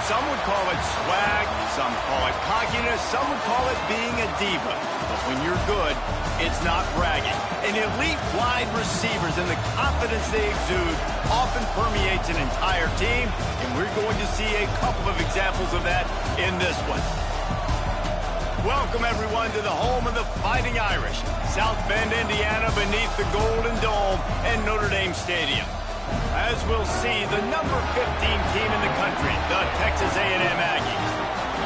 Some would call it swag, some call it cockiness, some would call it being a diva. But when you're good, it's not bragging. And elite wide receivers and the confidence they exude often permeates an entire team, and we're going to see a couple of examples of that in this one. Welcome, everyone, to the home of the Fighting Irish, South Bend, Indiana, beneath the Golden Dome and Notre Dame Stadium. As we'll see, the number 15 team in the country, the Texas A&M Aggies,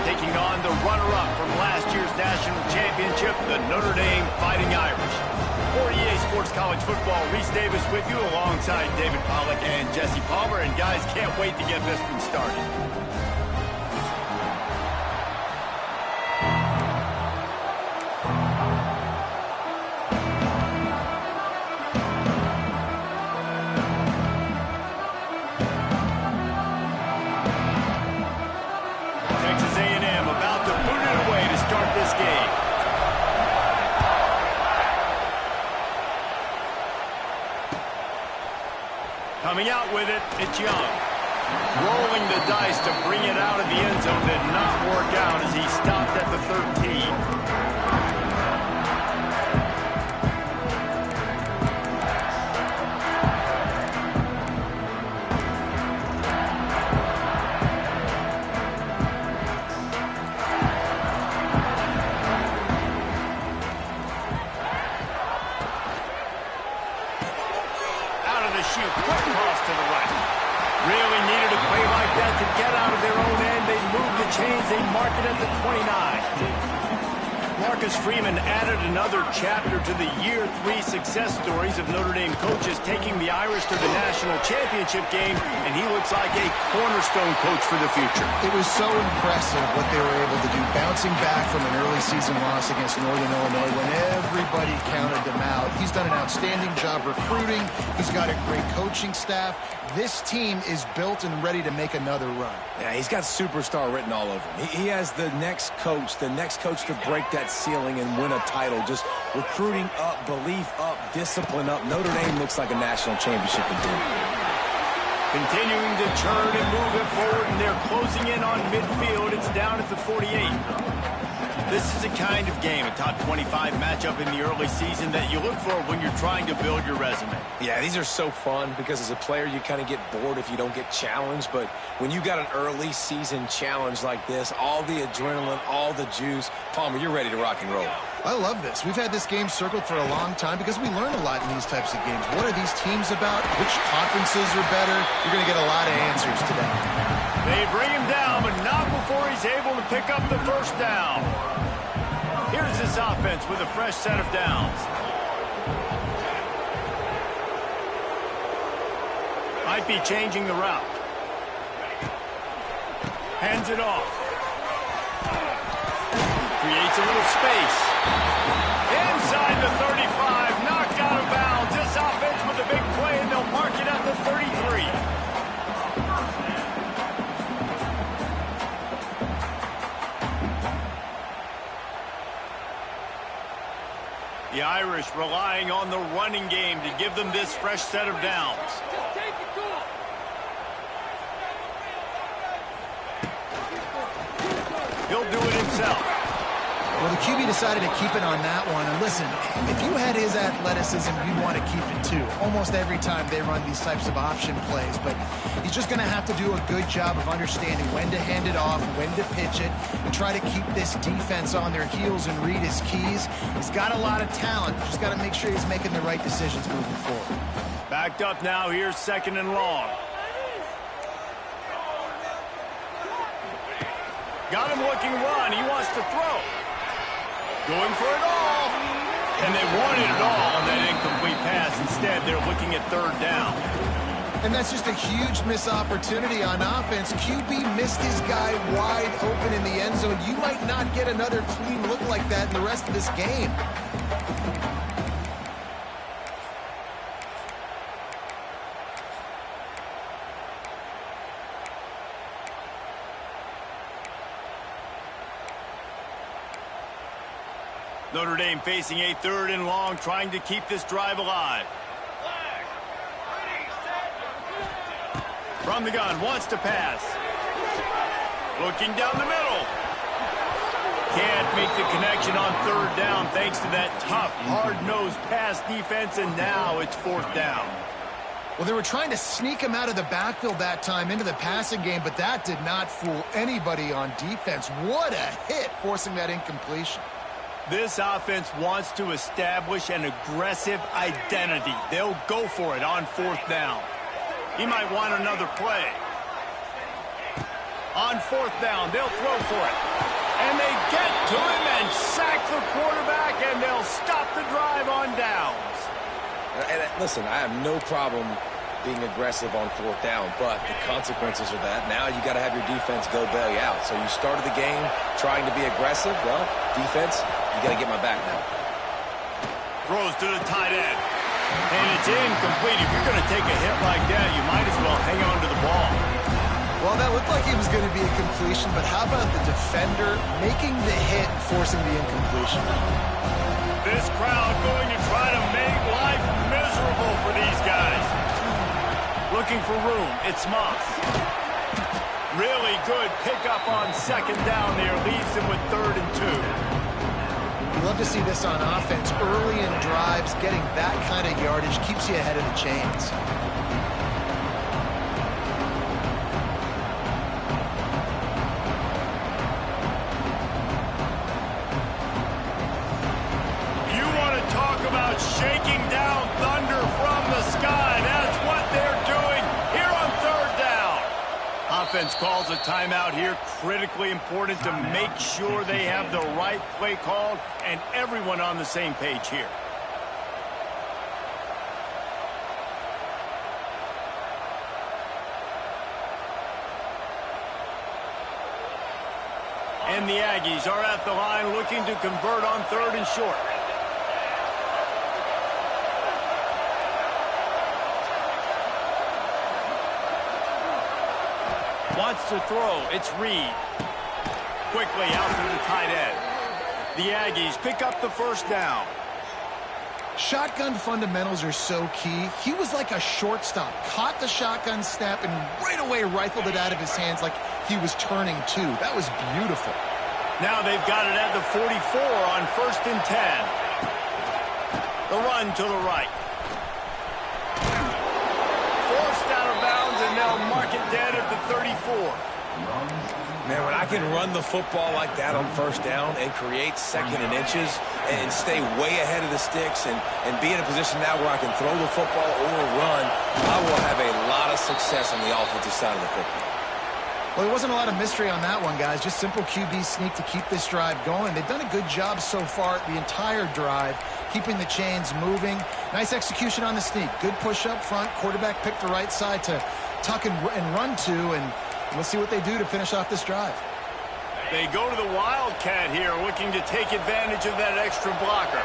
taking on the runner-up from last year's national championship, the Notre Dame Fighting Irish. For EA Sports College Football, Reese Davis with you alongside David Pollack and Jesse Palmer. And guys, can't wait to get this one started. Coming out with it, it's Young. Rolling the dice to bring it out of the end zone did not work out as he stopped at the 13. Quick toss to the right. Really needed a play like that to get out of their own end. They moved the chains. They mark it at the 29. Marcus Freeman added another chapter to the year 3 success stories of Notre Dame coaches taking the Irish to the national championship game, and he looks like a cornerstone coach for the future. It was so impressive what they were able to do, bouncing back from an early season loss against Northern Illinois when everybody counted them out. He's done an outstanding job recruiting. He's got a great coaching staff. This team is built and ready to make another run. Yeah, he's got superstar written all over him. He has the next coach to break that ceiling and win a title. Just recruiting up, belief up, discipline up. Notre Dame looks like a national championship contender. Continuing to turn and move it forward, and they're closing in on midfield. It's down at the 48. This is the kind of game, a top 25 matchup in the early season, that you look for when you're trying to build your resume. Yeah, these are so fun because as a player, you kind of get bored if you don't get challenged. But when you got an early season challenge like this, all the adrenaline, all the juice, Palmer, you're ready to rock and roll. I love this. We've had this game circled for a long time because we learn a lot in these types of games. What are these teams about? Which conferences are better? You're going to get a lot of answers today. They bring him down, but not before he's able to pick up the first down. Here's this offense with a fresh set of downs. Might be changing the route. Hands it off. Creates a little space. Inside the 35, knocked out of bounds. This offense with a big play, and they'll mark it at the 33. The Irish relying on the running game to give them this fresh set of downs. He'll do it himself. Well, the QB decided to keep it on that one. And listen, if you had his athleticism, you'd want to keep it too. Almost every time they run these types of option plays. But he's just going to have to do a good job of understanding when to hand it off, when to pitch it, and try to keep this defense on their heels and read his keys. He's got a lot of talent. Just got to make sure he's making the right decisions moving forward. Backed up now. Here's 2nd and long. Got him looking run. He wants to throw. Going for it all. And they wanted it all on that incomplete pass. Instead, they're looking at 3rd down. And that's just a huge missed opportunity on offense. QB missed his guy wide open in the end zone. You might not get another clean look like that in the rest of this game. Notre Dame facing a 3rd and long, trying to keep this drive alive. From the gun, wants to pass. Looking down the middle. Can't make the connection on third down thanks to that tough, hard-nosed pass defense, and now it's fourth down. Well, they were trying to sneak him out of the backfield that time into the passing game, but that did not fool anybody on defense. What a hit, forcing that incompletion. This offense wants to establish an aggressive identity. They'll go for it on fourth down. He might want another play. On fourth down, they'll throw for it. And they get to him and sack the quarterback, and they'll stop the drive on downs. And listen, I have no problem being aggressive on fourth down, but the consequences are that now you got to have your defense go bail you out. So you started the game trying to be aggressive. Well, defense, you got to get my back now. Throws to the tight end. And it's incomplete. If you're going to take a hit like that, you might as well hang on to the ball. Well, that looked like it was going to be a completion, but how about the defender making the hit and forcing the incompletion? This crowd going to try to make life miserable for these guys. Looking for room. It's Moss. Really good pickup on second down there. Leaves them with 3rd and 2. You love to see this on offense. Early in drives, getting that kind of yardage keeps you ahead of the chains. Shaking down thunder from the sky. That's what they're doing here on third down. Offense calls a timeout here. Critically important to make sure they have the right play called and everyone on the same page here. And the Aggies are at the line looking to convert on 3rd and short. Wants to throw. It's Reed. Quickly out to the tight end. The Aggies pick up the first down. Shotgun fundamentals are so key. He was like a shortstop. Caught the shotgun snap and right away rifled it out of his hands like he was turning two. That was beautiful. Now they've got it at the 44 on 1st and 10. The run to the right. Forced out of bounds, and they'll mark it dead at the 34. Man, when I can run the football like that on first down and create 2nd and inches and stay way ahead of the sticks and be in a position now where I can throw the football or run, I will have a lot of success on the offensive side of the football. Well, there wasn't a lot of mystery on that one, guys. Just simple QB sneak to keep this drive going. They've done a good job so far the entire drive, keeping the chains moving. Nice execution on the sneak. Good push up front. Quarterback picked the right side to tuck and run to, and we'll see what they do to finish off this drive. They go to the Wildcat here, looking to take advantage of that extra blocker.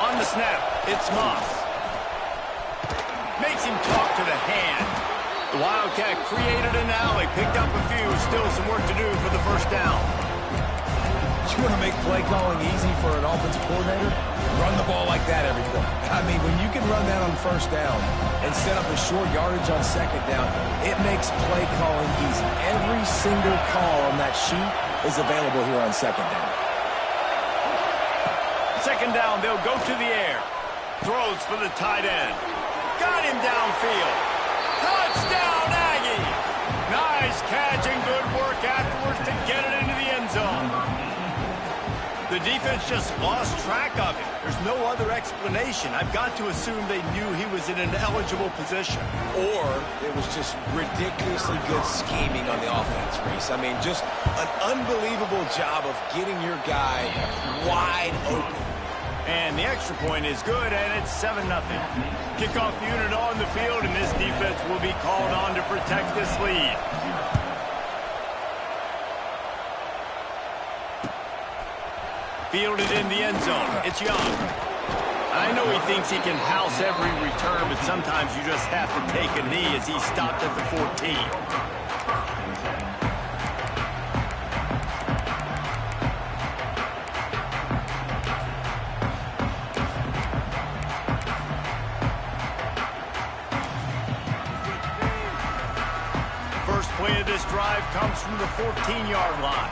On the snap, it's Moss. Makes him talk to the hand. The Wildcat created an alley, picked up a few, still some work to do for the first down. You want to make play calling easy for an offensive coordinator? Run the ball like that every play. I mean, when you can run that on first down and set up a short yardage on second down, it makes play calling easy. Every single call on that sheet is available here on second down. Second down, they'll go to the air. Throws for the tight end. Got him downfield. Touchdown, Aggie! Nice catch and good work afterwards to get it into the end zone. The defense just lost track of it. There's no other explanation. I've got to assume they knew he was in an eligible position. Or it was just ridiculously good scheming on the offense, Reese. I mean, just an unbelievable job of getting your guy wide open. And the extra point is good, and it's 7-0. Kickoff unit on the field, and this defense will be called on to protect this lead. Fielded in the end zone. It's Young. I know he thinks he can house every return, but sometimes you just have to take a knee as he stopped at the 14. drive comes from the 14-yard line.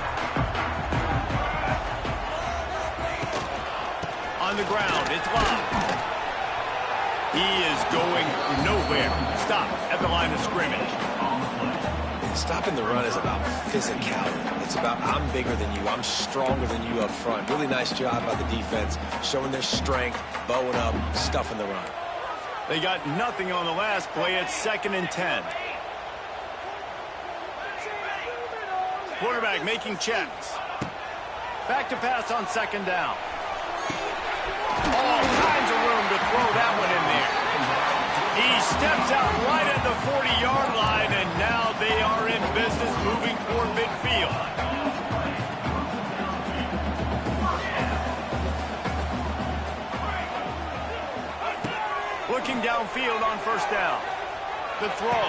On the ground, it's Love. He is going nowhere. Stop at the line of scrimmage. Stopping the run is about physicality. It's about I'm bigger than you. I'm stronger than you up front. Really nice job by the defense, showing their strength, bowing up, stuffing the run. They got nothing on the last play. It's 2nd and 10. Quarterback making checks. Back to pass on 2nd down. All kinds of room to throw that one in there. He steps out right at the 40-yard line, and now they are in business moving toward midfield. Looking downfield on 1st down. The throw.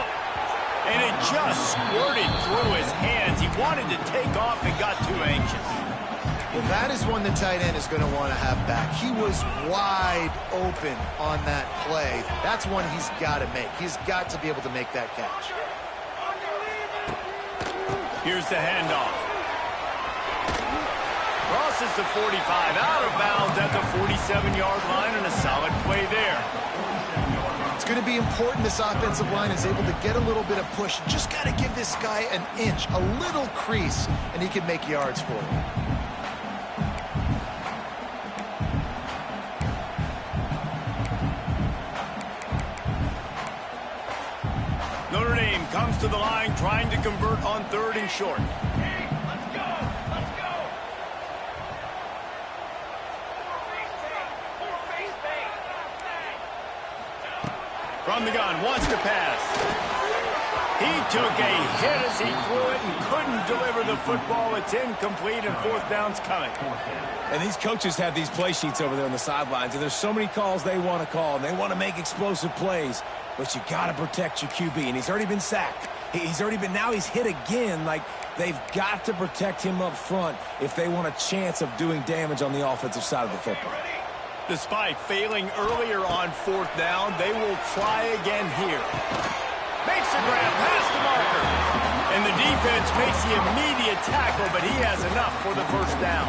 And it just squirted through his hands. He wanted to take off and got too anxious. Well, that is one the tight end is going to want to have back. He was wide open on that play. That's one he's got to make. He's got to be able to make that catch. Here's the handoff. Crosses the 45, out of bounds at the 47-yard line, and a solid play there. It's going to be important this offensive line is able to get a little bit of push. Just got to give this guy an inch, a little crease, and he can make yards for you. Notre Dame comes to the line trying to convert on 3rd and short. From the gun, wants to pass. He took a hit as he threw it and couldn't deliver the football. It's incomplete, and 4th down's coming. And these coaches have these play sheets over there on the sidelines, and there's so many calls they want to call, and they want to make explosive plays. But you got to protect your QB, and he's already been sacked. Now he's hit again. Like, they've got to protect him up front if they want a chance of doing damage on the offensive side of the football. Despite failing earlier on 4th down, they will try again here. Makes the grab past the marker. And the defense makes the immediate tackle, but he has enough for the 1st down.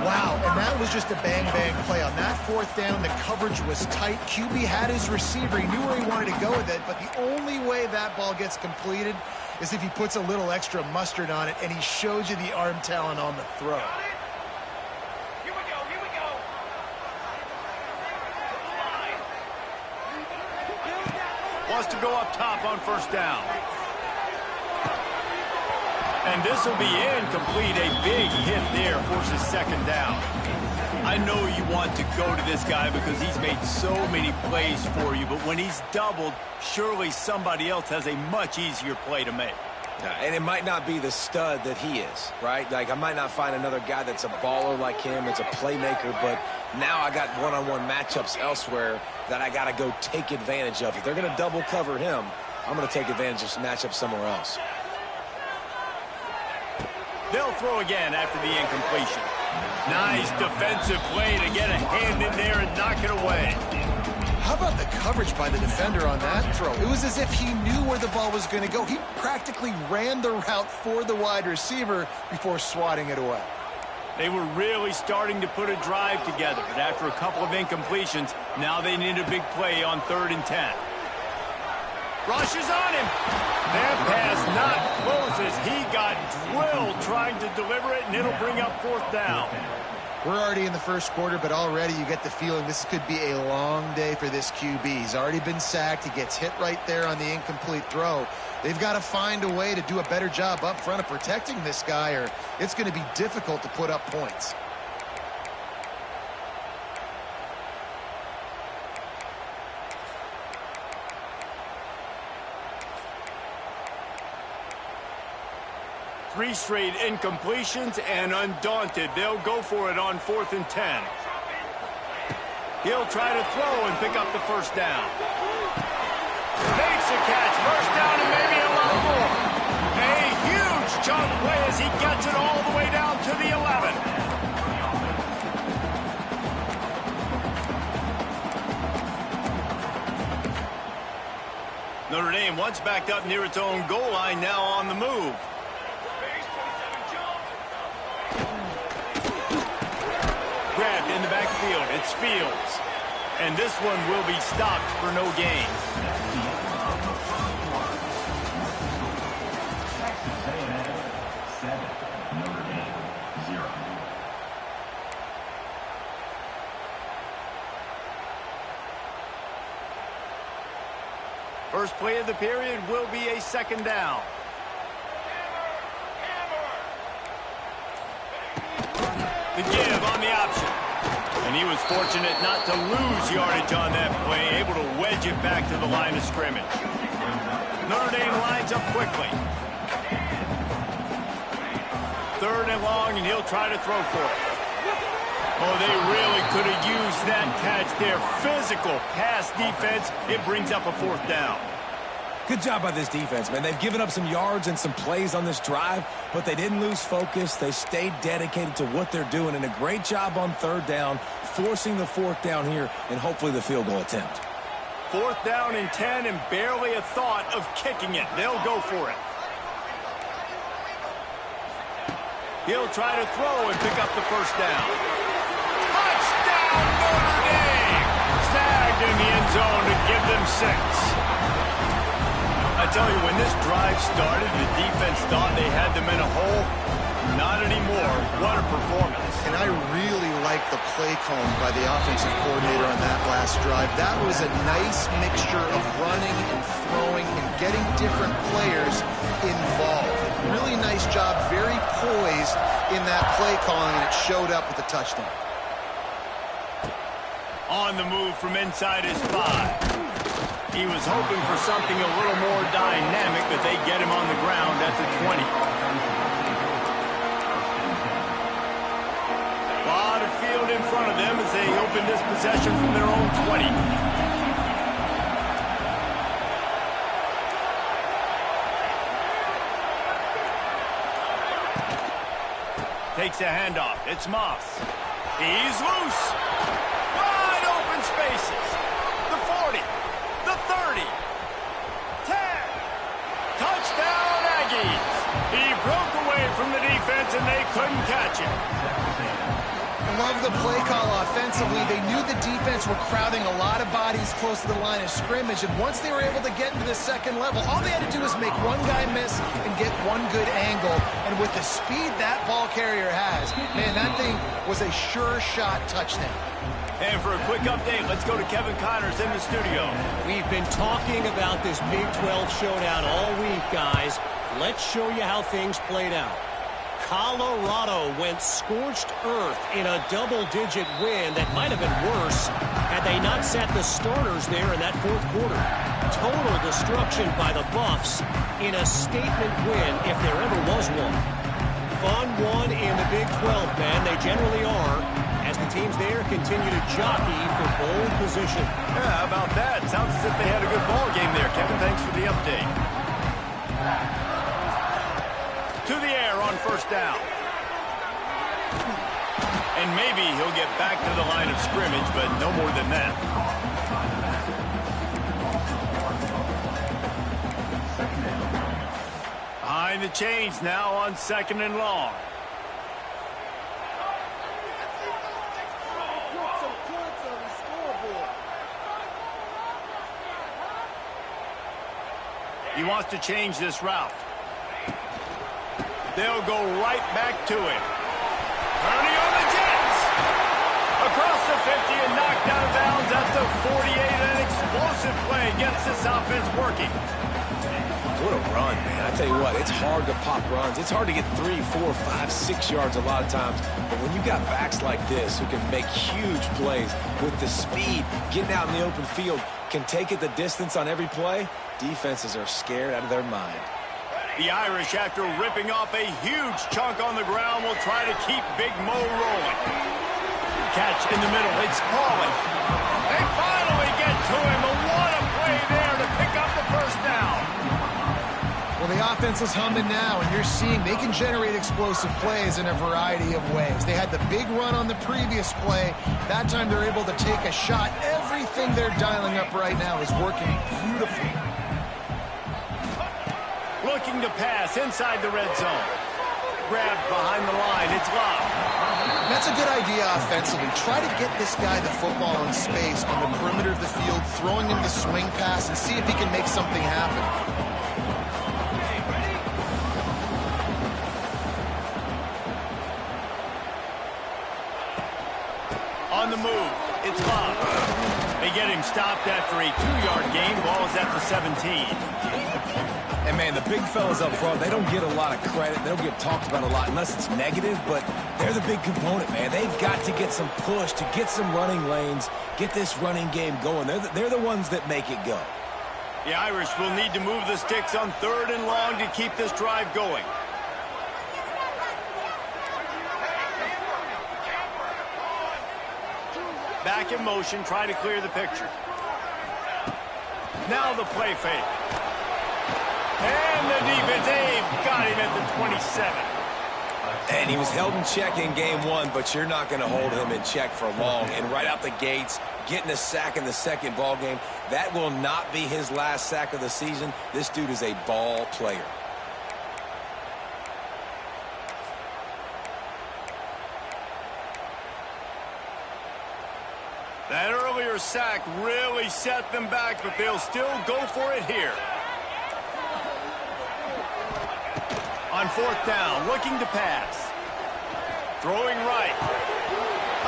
Wow, and that was just a bang-bang play. On that 4th down, the coverage was tight. QB had his receiver. He knew where he wanted to go with it, but the only way that ball gets completed is if he puts a little extra mustard on it, and he shows you the arm talent on the throw. Wants to go up top on 1st down. And this will be incomplete. A big hit there forces 2nd down. I know you want to go to this guy because he's made so many plays for you, but when he's doubled, surely somebody else has a much easier play to make. And it might not be the stud that he is, right? Like, I might not find another guy that's a baller like him, that's a playmaker, but now I got one-on-one matchups elsewhere that I got to go take advantage of. If they're going to double cover him, I'm going to take advantage of some matchups somewhere else. They'll throw again after the incompletion. Nice defensive play to get a hand in there and knock it away. How about the coverage by the defender on that throw? It was as if he knew where the ball was going to go. He practically ran the route for the wide receiver before swatting it away. They were really starting to put a drive together, but after a couple of incompletions, now they need a big play on 3rd and 10. Rushes on him. That pass not close as he got drilled trying to deliver it, and it'll bring up 4th down. We're already in the 1st quarter, but already you get the feeling this could be a long day for this QB. He's already been sacked. He gets hit right there on the incomplete throw. They've got to find a way to do a better job up front of protecting this guy, or it's going to be difficult to put up points. Three straight incompletions, and undaunted, they'll go for it on 4th and 10. He'll try to throw and pick up the 1st down. Makes a catch, 1st down, and maybe a lot more. A huge chunk play as he gets it all the way down to the 11. Notre Dame team, once backed up near its own goal line, now on the move. Grabbed in the backfield. It's Fields. And this one will be stopped for no gain. First play of the period will be a second down. The give on the option. And he was fortunate not to lose yardage on that play, able to wedge it back to the line of scrimmage. Notre Dame lines up quickly. Third and long, and he'll try to throw for it. Oh, they really could have used that catch there. Physical pass defense. It brings up a fourth down. Good job by this defense, man. They've given up some yards and some plays on this drive, but they didn't lose focus. They stayed dedicated to what they're doing, and a great job on third down, forcing the fourth down here, and hopefully the field goal attempt. Fourth down and 10, and barely a thought of kicking it. They'll go for it. He'll try to throw and pick up the first down. Touchdown, Notre Dame! Snagged in the end zone to give them 6. I tell you, when this drive started, the defense thought they had them in a hole. Not anymore. What a performance. And I really like the play calling by the offensive coordinator on that last drive. That was a nice mixture of running and throwing and getting different players involved. Really nice job, very poised in that play calling, and it showed up with a touchdown. On the move from inside his 5. He was hoping for something a little more dynamic, but they get him on the ground at the 20. A lot of field in front of them as they open this possession from their own 20. Takes a handoff. It's Moss. He's loose. Wide open spaces. The 40. The 30. 10. Touchdown, Aggies. He broke away from the defense, and they couldn't catch him. I love the play call offensively. They knew the defense were crowding a lot of bodies close to the line of scrimmage, and once they were able to get into the second level, all they had to do was make one guy miss and get one good angle. And with the speed that ball carrier has, man, that thing was a sure shot touchdown. And for a quick update, let's go to Kevin Connors in the studio. We've been talking about this Big 12 showdown all week, guys. Let's show you how things played out. Colorado went scorched earth in a double-digit win that might have been worse had they not sat the starters there in that fourth quarter. Total destruction by the Buffs in a statement win if there ever was one. Fun one in the Big 12, man. They generally are, as the teams there continue to jockey for bowl position. Yeah, how about that? Sounds as if they had a good ball game there. Kevin, thanks for the update. To the air on first down. And maybe he'll get back to the line of scrimmage, but no more than that. Behind the chains now on second and long. He wants to change this route. They'll go right back to him. Turning on the Jets. Across the 50 and knocked out of bounds at the 48. An explosive play gets this offense working. What a run, man. I tell you what, it's hard to pop runs. It's hard to get 3, 4, 5, 6 yards a lot of times. But when you got backs like this who can make huge plays with the speed, getting out in the open field, can take it the distance on every play, defenses are scared out of their mind. The Irish, after ripping off a huge chunk on the ground, will try to keep Big Mo rolling. Catch in the middle. It's Pauly. They finally get to him. But what a play there to pick up the first down. Well, the offense is humming now, and you're seeing they can generate explosive plays in a variety of ways. They had the big run on the previous play. That time they're able to take a shot. Everything they're dialing up right now is working beautifully. looking to pass inside the red zone. Grabbed behind the line. It's Love. That's a good idea offensively. Try to get this guy the football in space on the perimeter of the field, throwing him the swing pass, and see if he can make something happen. On the move, it's Love. They get him stopped after a 2-yard gain. Ball is at the 17. And, man, the big fellas up front, they don't get a lot of credit. They don't get talked about a lot unless it's negative, but they're the big component, man. They've got to get some push, to get some running lanes, get this running game going. They're the ones that make it go. The Irish will need to move the sticks on 3rd and long to keep this drive going. Back in motion, try to clear the picture. Now the play fake. And the defense, they've got him at the 27. And he was held in check in game 1, but you're not going to hold him in check for long. And right out the gates, getting a sack in the second ball game, that will not be his last sack of the season. This dude is a ball player. That earlier sack really set them back, but they'll still go for it here. On 4th down, looking to pass. Throwing right.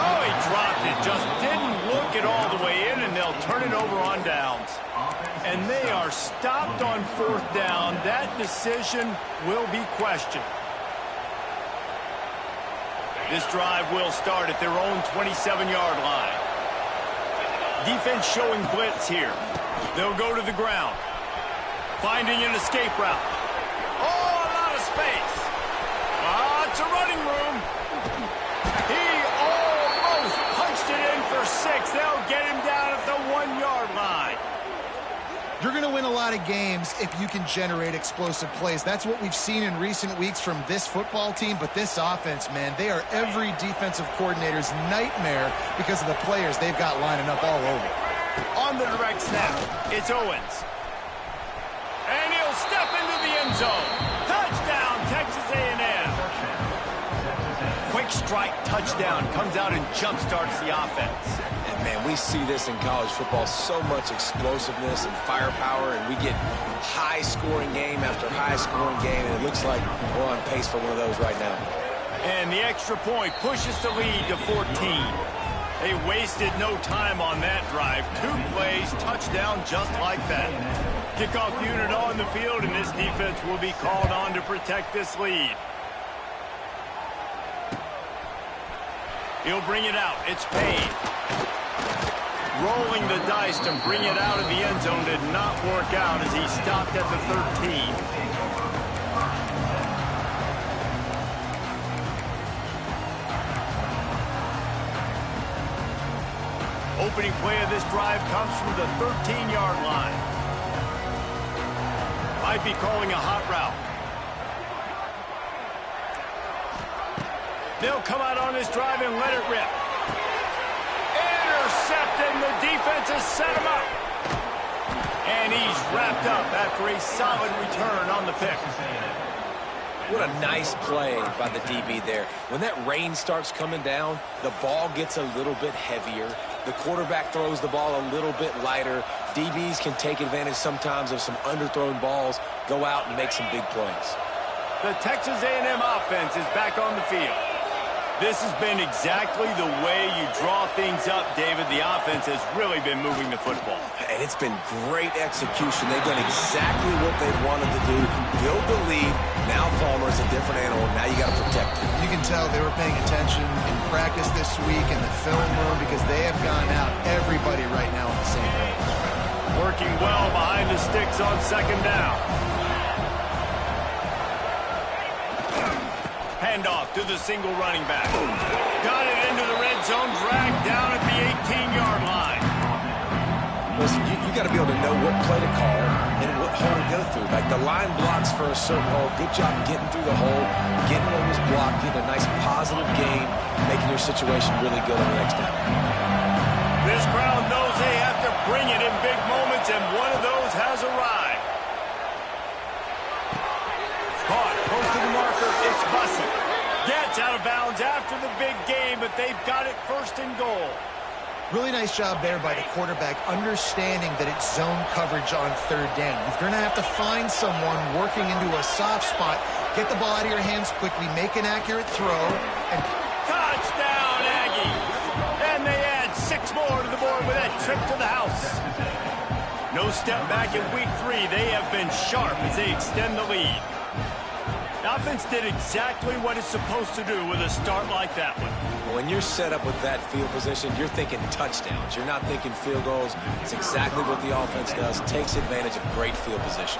Oh, he dropped it. Just didn't look it all the way in, and they'll turn it over on downs. And they are stopped on 4th down. That decision will be questioned. This drive will start at their own 27-yard line. Defense showing blitz here. They'll go to the ground. Finding an escape route. Oh, a lot of space. Lots of running room. He almost punched it in for 6. They'll get him down at the 1-yard line. You're going to win a lot of games if you can generate explosive plays. That's what we've seen in recent weeks from this football team, but this offense, man, they are every defensive coordinator's nightmare because of the players they've got lining up all over. On the direct snap, it's Owens. And he'll step into the end zone. Touchdown, Texas A&M. Quick strike touchdown comes out and jump-starts the offense. And, man, we see this in college football, so much explosiveness and firepower, and we get high-scoring game after high-scoring game, and it looks like we're on pace for one of those right now. And the extra point pushes the lead to 14. They wasted no time on that drive. 2 plays, touchdown just like that. Kickoff unit on the field, and this defense will be called on to protect this lead. He'll bring it out. It's Payne. Rolling the dice to bring it out of the end zone did not work out as he stopped at the 13. Opening play of this drive comes from the 13-yard line. Might be calling a hot route. They'll come out on this drive and let it rip. Intercepted, and the defense has set him up. And he's wrapped up after a solid return on the pick. What a nice play by the DB there. When that rain starts coming down, the ball gets a little bit heavier. The quarterback throws the ball a little bit lighter. DBs can take advantage sometimes of some underthrown balls, go out and make some big plays. The Texas A&M offense is back on the field. This has been exactly the way you draw things up, David. The offense has really been moving the football. And it's been great execution. They've done exactly what they wanted to do. Build the lead. Now Palmer's a different animal. Now you got to protect him. You can tell they were paying attention in practice this week in the film room because they have gone out everybody right now on the same page. Working well behind the sticks on 2nd down. Handoff to the single running back. Got it into the red zone, dragged down at the 18-yard line. Listen, you got to be able to know what play to call and what hole to go through. Like the line blocks for a certain hole. Good job getting through the hole, getting what was blocked, getting a nice positive gain, making your situation really good on the next down. This crowd knows they have to bring it in big moments, and one of those has arrived. Gets out of bounds after the big game, but they've got it first and goal. Really nice job there by the quarterback, understanding that it's zone coverage on third down. You're going to have to find someone working into a soft spot, get the ball out of your hands quickly, make an accurate throw, and touchdown, Aggies! And they add 6 more to the board with that trip to the house. No step back in week 3. They have been sharp as they extend the lead. The offense did exactly what it's supposed to do with a start like that one. When you're set up with that field position, you're thinking touchdowns. You're not thinking field goals. It's exactly what the offense does. Takes advantage of great field position.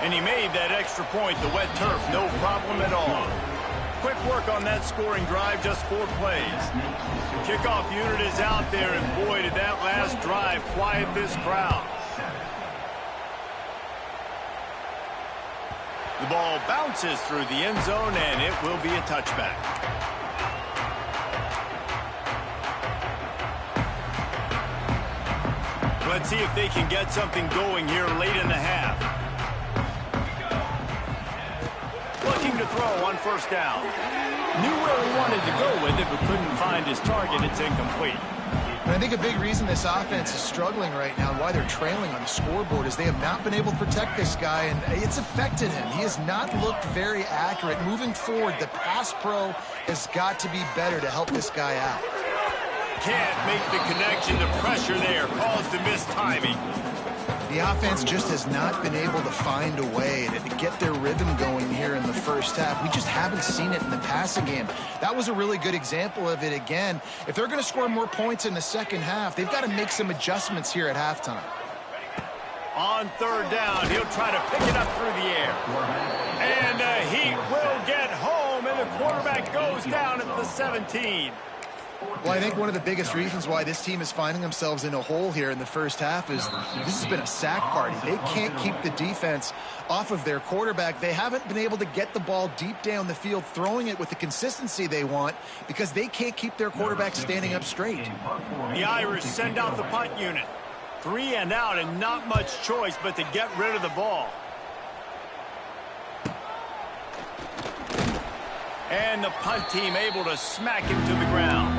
And he made that extra point, the wet turf, no problem at all. Quick work on that scoring drive, just 4 plays. The kickoff unit is out there, and boy, did that last drive quiet this crowd. The ball bounces through the end zone, and it will be a touchback. Let's see if they can get something going here late in the half. Looking to throw on first down. Knew where he wanted to go with it, but couldn't find his target. It's incomplete. And I think a big reason this offense is struggling right now and why they're trailing on the scoreboard is they have not been able to protect this guy, and it's affected him. He has not looked very accurate. Moving forward, the pass pro has got to be better to help this guy out. Can't make the connection. The pressure there caused the missed timing. The offense just has not been able to find a way to get their rhythm going here in the first half. We just haven't seen it in the passing game. That was a really good example of it again. If they're going to score more points in the second half, they've got to make some adjustments here at halftime. On third down, he'll try to pick it up through the air. And he will get home, and the quarterback goes down at the 17. Well, I think one of the biggest reasons why this team is finding themselves in a hole here in the first half is this has been a sack party. They can't keep the defense off of their quarterback. They haven't been able to get the ball deep down the field, throwing it with the consistency they want because they can't keep their quarterback standing up straight. The Irish send out the punt unit. 3 and out, and not much choice but to get rid of the ball. And the punt team able to smack him to the ground.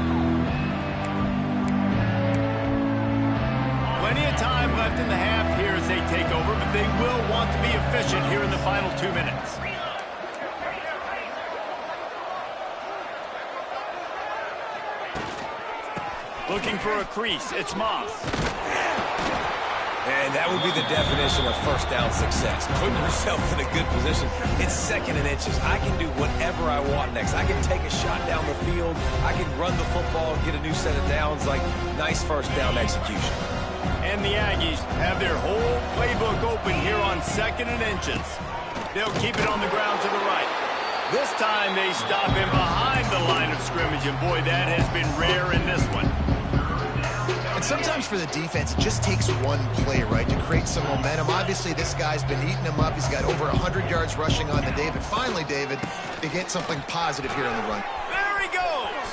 Plenty of time left in the half here as they take over, but they will want to be efficient here in the final 2 minutes. Looking for a crease. It's Moss. And that would be the definition of first down success. Putting yourself in a good position. It's 2nd and inches. I can do whatever I want next. I can take a shot down the field. I can run the football and get a new set of downs. Like, nice first down execution. And the Aggies have their whole playbook open here on 2nd and inches. They'll keep it on the ground to the right. This time they stop him behind the line of scrimmage, and boy, that has been rare in this one. And sometimes for the defense, it just takes one play, right, to create some momentum. Obviously, this guy's been eating him up. He's got over 100 yards rushing on the day. But finally, David, they get something positive here on the run. There he goes.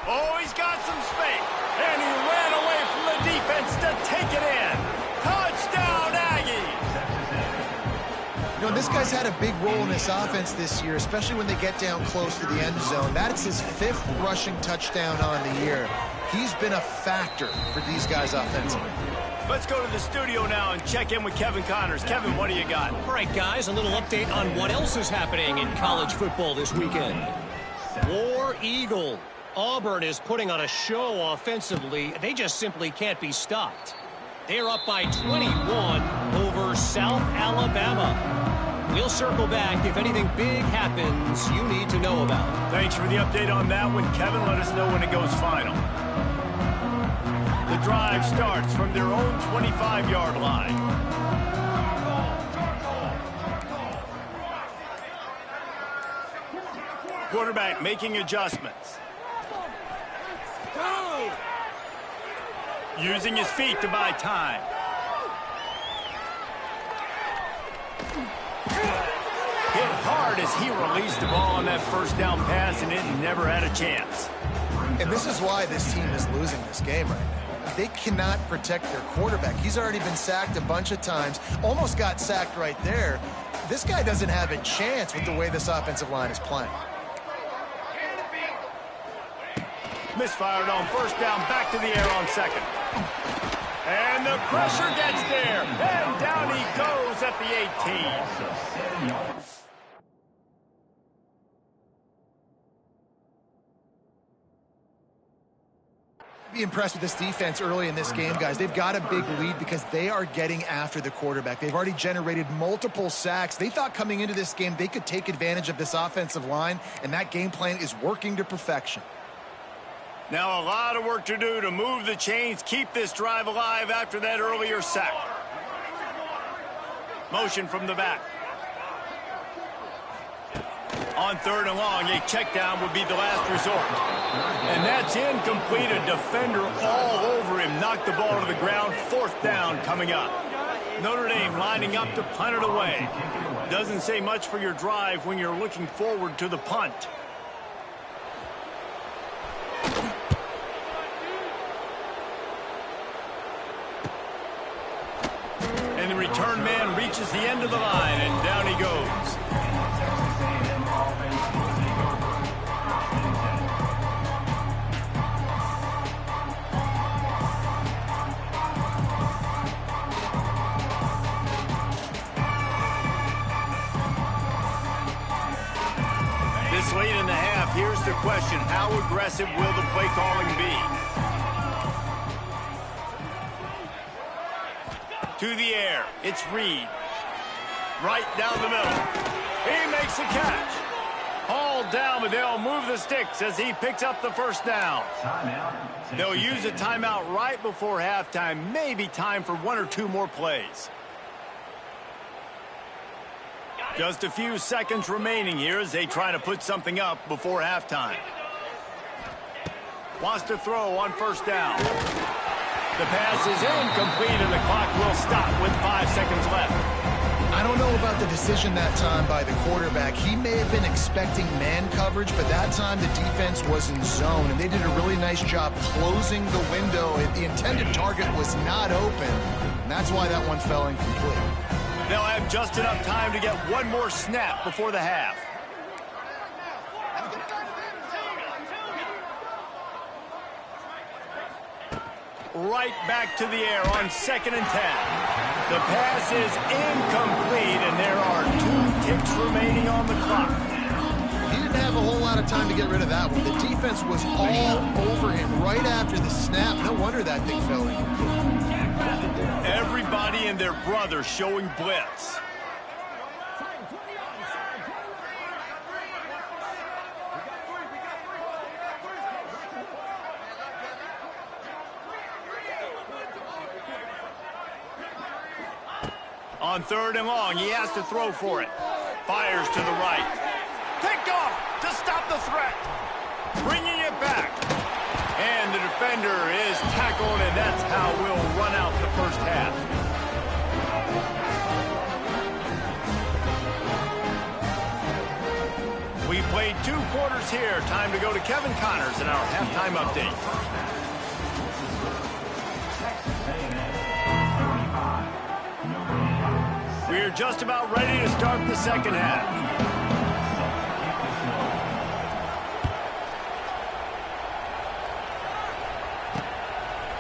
Oh, he's got some space. And he ran away from the defense to take it in. Touchdown, Aggies. You know, this guy's had a big role in this offense this year, especially when they get down close to the end zone. That's his 5th rushing touchdown on the year. He's been a factor for these guys offensively. Let's go to the studio now and check in with Kevin Connors. Kevin, what do you got? All right, guys, a little update on what else is happening in college football this weekend. War Eagle. Auburn is putting on a show offensively. They just simply can't be stopped. They're up by 21 over South Alabama. We'll circle back if anything big happens you need to know about. Thanks for the update on that one, Kevin. Let us know when it goes final. The drive starts from their own 25-yard line. Quarterback making adjustments. Using his feet to buy time. Hit hard as he released the ball on that first down pass, and it never had a chance. And this is why this team is losing this game right now. They cannot protect their quarterback. He's already been sacked a bunch of times, almost got sacked right there. this guy doesn't have a chance with the way this offensive line is playing. Misfired on first down, back to the air on second. And the pressure gets there. And down he goes at the 18. Be impressed with this defense early in this game, guys. They've got a big lead because they are getting after the quarterback. They've already generated multiple sacks. They thought coming into this game they could take advantage of this offensive line, and that game plan is working to perfection. Now a lot of work to do to move the chains, keep this drive alive after that earlier sack. Motion from the back. On third and long, a check down would be the last resort. And that's incomplete. A defender all over him. Knocked the ball to the ground. Fourth down coming up. Notre Dame lining up to punt it away. Doesn't say much for your drive when you're looking forward to the punt. And the return man reaches the end of the line, and down he goes. This late in the half, here's the question. How aggressive will the play calling be? To the air. It's Reed. Right down the middle. He makes the catch. Hauled down, but they'll move the sticks as he picks up the first down. They'll use a timeout right before halftime. Maybe time for one or two more plays. Just a few seconds remaining here as they try to put something up before halftime. Wants to throw on first down. The pass is incomplete, and the clock will stop with 5 seconds left. I don't know about the decision that time by the quarterback. He may have been expecting man coverage, but that time the defense was in zone, and they did a really nice job closing the window. The intended target was not open, and that's why that one fell incomplete. They'll have just enough time to get one more snap before the half. Right back to the air on 2nd and 10. The pass is incomplete, and there are 2 ticks remaining on the clock. He didn't have a whole lot of time to get rid of that one. The defense was all over him right after the snap. No wonder that thing fell incomplete. Everybody and their brother showing blitz. On third and long, he has to throw for it. Fires to the right. Picked off to stop the threat. Bringing it back. And the defender is tackled, and that's how we'll run out the first half. We played 2 quarters here. Time to go to Kevin Connors in our halftime update. We're just about ready to start the second half.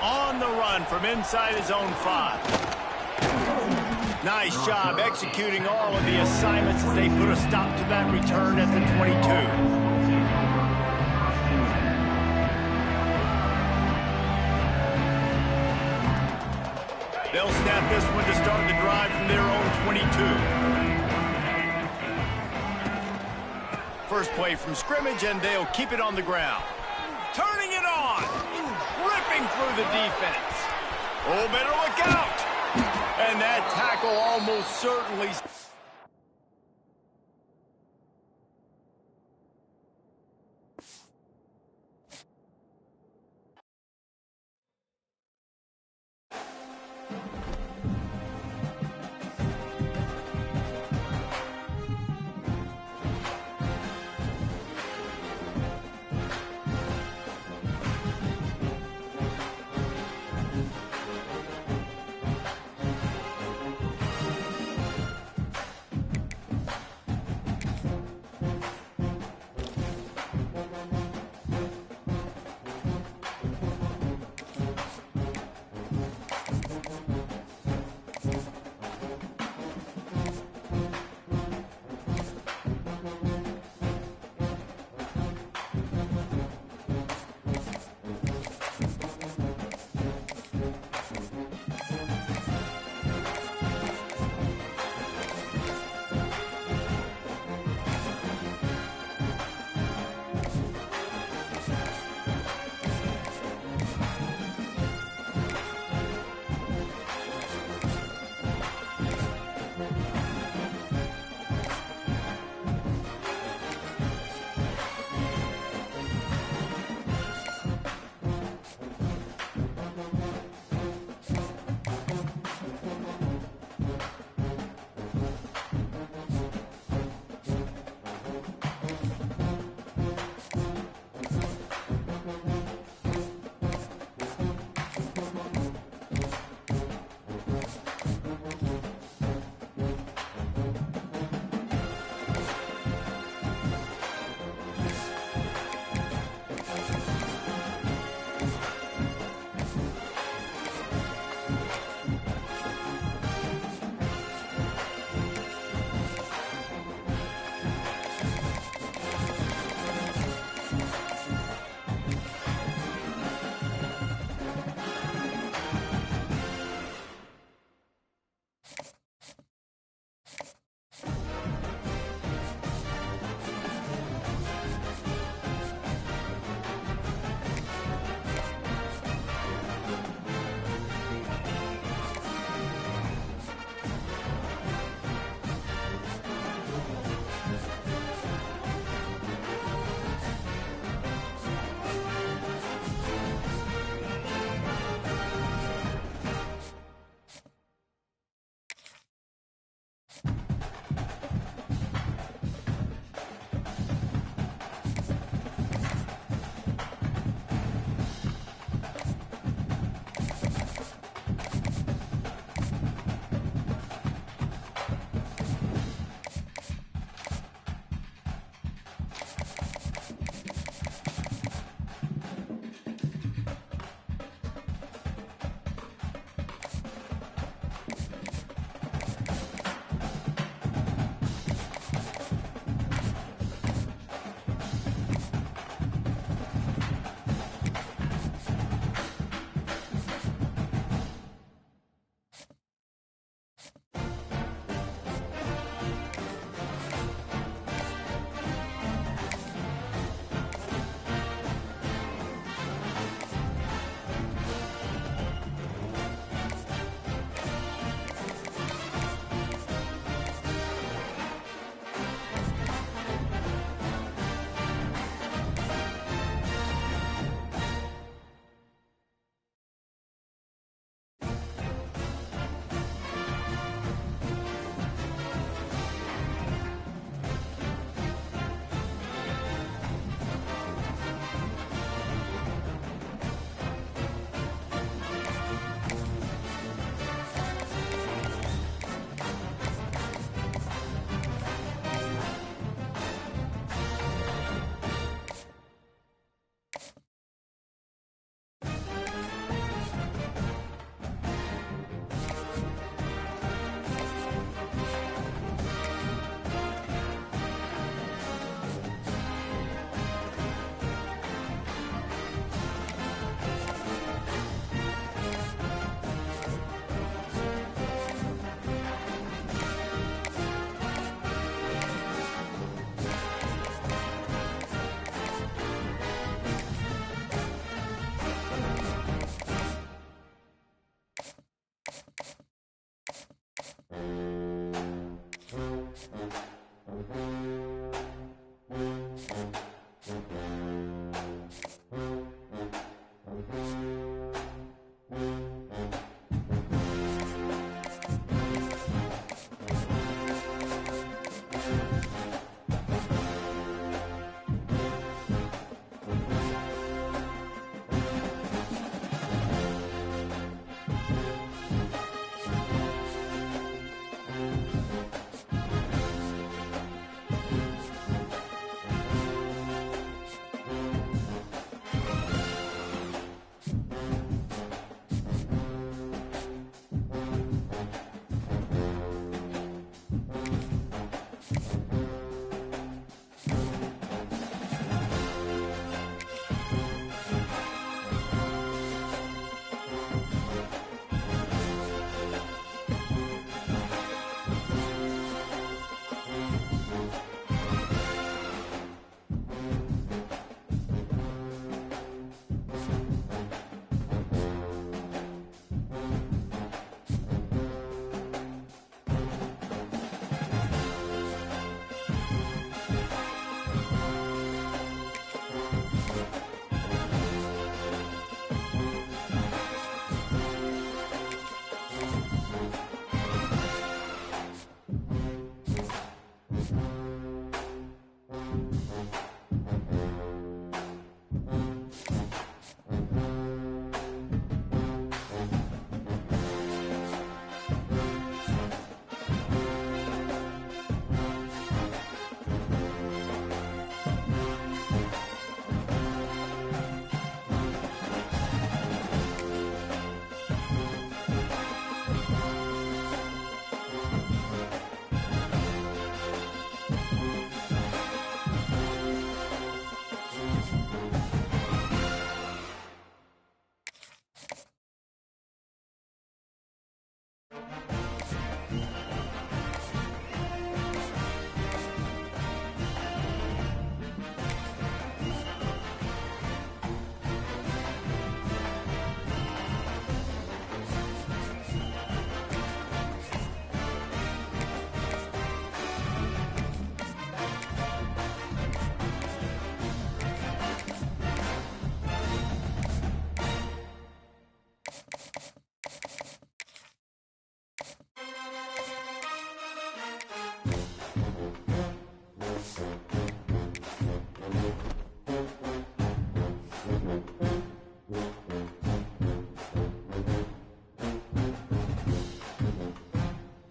On the run from inside his own 5. Nice job executing all of the assignments as they put a stop to that return at the 22. They'll snap this one to start the drive from their own 22. First play from scrimmage, and they'll keep it on the ground. Turning it on. Ripping through the defense. Oh, better look out. And that tackle almost certainly